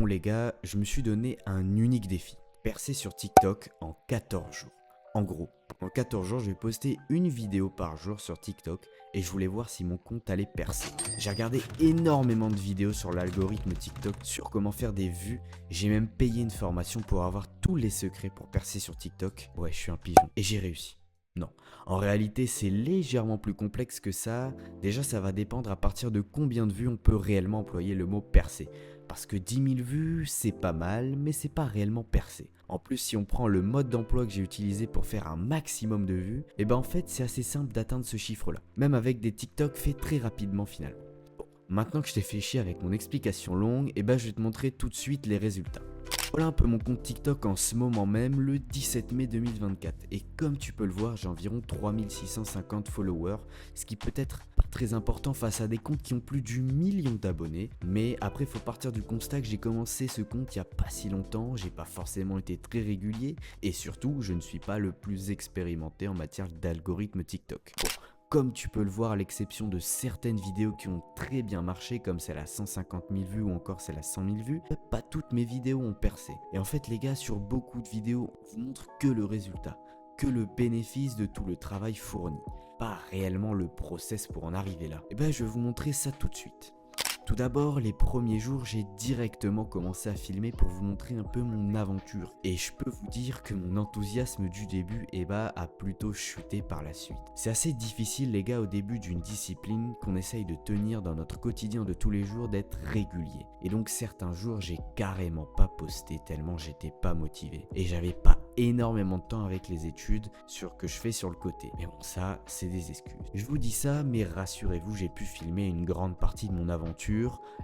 Bon les gars, je me suis donné un unique défi. Percer sur TikTok en 14 jours. En gros, en 14 jours, je vais poster une vidéo par jour sur TikTok et je voulais voir si mon compte allait percer. J'ai regardé énormément de vidéos sur l'algorithme TikTok, sur comment faire des vues. J'ai même payé une formation pour avoir tous les secrets pour percer sur TikTok. Ouais, je suis un pigeon. Et j'ai réussi. Non, en réalité c'est légèrement plus complexe que ça. Déjà ça va dépendre à partir de combien de vues on peut réellement employer le mot percer. Parce que 10 000 vues c'est pas mal, mais c'est pas réellement percer. En plus si on prend le mode d'emploi que j'ai utilisé pour faire un maximum de vues, et ben en fait c'est assez simple d'atteindre ce chiffre là. Même avec des TikTok faits très rapidement finalement. Bon, maintenant que je t'ai fait chier avec mon explication longue, et ben je vais te montrer tout de suite les résultats. Voilà un peu mon compte TikTok en ce moment même, le 17 mai 2024. Et comme tu peux le voir, j'ai environ 3650 followers, ce qui peut être pas très important face à des comptes qui ont plus du million d'abonnés. Mais après, il faut partir du constat que j'ai commencé ce compte il n'y a pas si longtemps, j'ai pas forcément été très régulier, et surtout, je ne suis pas le plus expérimenté en matière d'algorithme TikTok. Bon, comme tu peux le voir, à l'exception de certaines vidéos qui ont très bien marché, comme celle à 150 000 vues ou encore celle à 100 000 vues, pas toutes mes vidéos ont percé. Et en fait les gars, sur beaucoup de vidéos, on vous montre que le résultat, que le bénéfice de tout le travail fourni, pas réellement le process pour en arriver là. Et ben je vais vous montrer ça tout de suite. Tout d'abord, les premiers jours, j'ai directement commencé à filmer pour vous montrer un peu mon aventure. Et je peux vous dire que mon enthousiasme du début a plutôt chuté par la suite. C'est assez difficile les gars au début d'une discipline qu'on essaye de tenir dans notre quotidien de tous les jours, d'être régulier. Et donc certains jours, j'ai carrément pas posté tellement j'étais pas motivé. Et j'avais pas énormément de temps avec les études que je fais sur le côté. Mais bon, ça, c'est des excuses. Je vous dis ça, mais rassurez-vous, j'ai pu filmer une grande partie de mon aventure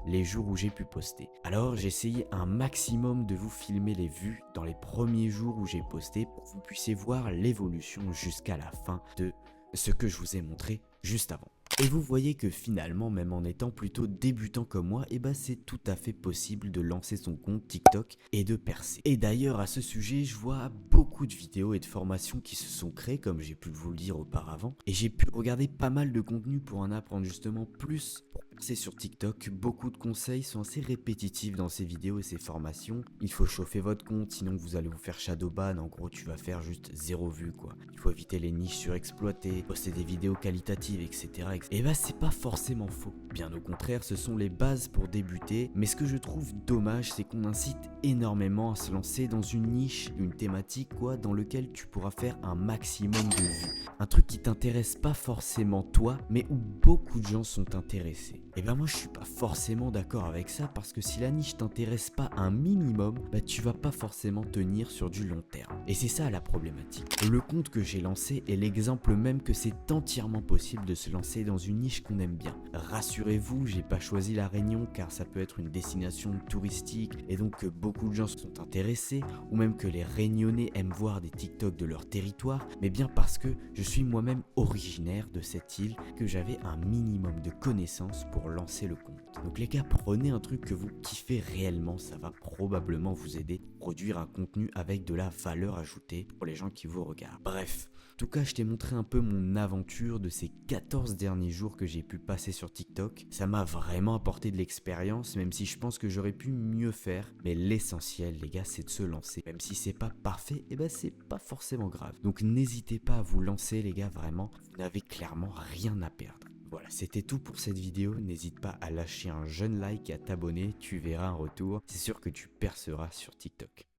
les jours où j'ai pu poster. Alors, j'ai essayé un maximum de vous filmer les vues dans les premiers jours où j'ai posté pour que vous puissiez voir l'évolution jusqu'à la fin de ce que je vous ai montré juste avant. Et vous voyez que finalement, même en étant plutôt débutant comme moi, c'est tout à fait possible de lancer son compte TikTok et de percer. Et d'ailleurs, à ce sujet, je vois beaucoup de vidéos et de formations qui se sont créées, comme j'ai pu vous le dire auparavant. Et j'ai pu regarder pas mal de contenu pour en apprendre justement plus pour percer sur TikTok. Beaucoup de conseils sont assez répétitifs dans ces vidéos et ces formations. Il faut chauffer votre compte, sinon vous allez vous faire shadowban. En gros, tu vas faire juste 0 vue quoi. Il faut éviter les niches surexploitées, poster des vidéos qualitatives, etc. Et c'est pas forcément faux. Bien au contraire, ce sont les bases pour débuter. Mais ce que je trouve dommage, c'est qu'on incite énormément à se lancer dans une niche, une thématique quoi, dans lequel tu pourras faire un maximum de vues. Un truc qui t'intéresse pas forcément toi, mais où beaucoup de gens sont intéressés. Et moi je suis pas forcément d'accord avec ça parce que si la niche t'intéresse pas un minimum, tu vas pas forcément tenir sur du long terme. Et c'est ça la problématique. Le compte que j'ai lancé est l'exemple même que c'est entièrement possible de se lancer dans une niche qu'on aime bien. Rassurez-vous, j'ai pas choisi la Réunion car ça peut être une destination touristique et donc que beaucoup de gens sont intéressés ou même que les Réunionnais aiment voir des TikTok de leur territoire, mais bien parce que je suis moi-même originaire de cette île, que j'avais un minimum de connaissances pour lancer le compte. Donc les gars, prenez un truc que vous kiffez réellement, ça va probablement vous aider à produire un contenu avec de la valeur ajoutée pour les gens qui vous regardent. Bref, en tout cas, je t'ai montré un peu mon aventure de ces 14 derniers jours que j'ai pu passer sur TikTok. Ça m'a vraiment apporté de l'expérience, même si je pense que j'aurais pu mieux faire. Mais l'essentiel, les gars, c'est de se lancer. Même si c'est pas parfait, c'est pas forcément grave. Donc n'hésitez pas à vous lancer, les gars, vraiment. Vous n'avez clairement rien à perdre. Voilà, c'était tout pour cette vidéo. N'hésite pas à lâcher un jeune like et à t'abonner. Tu verras un retour. C'est sûr que tu perceras sur TikTok.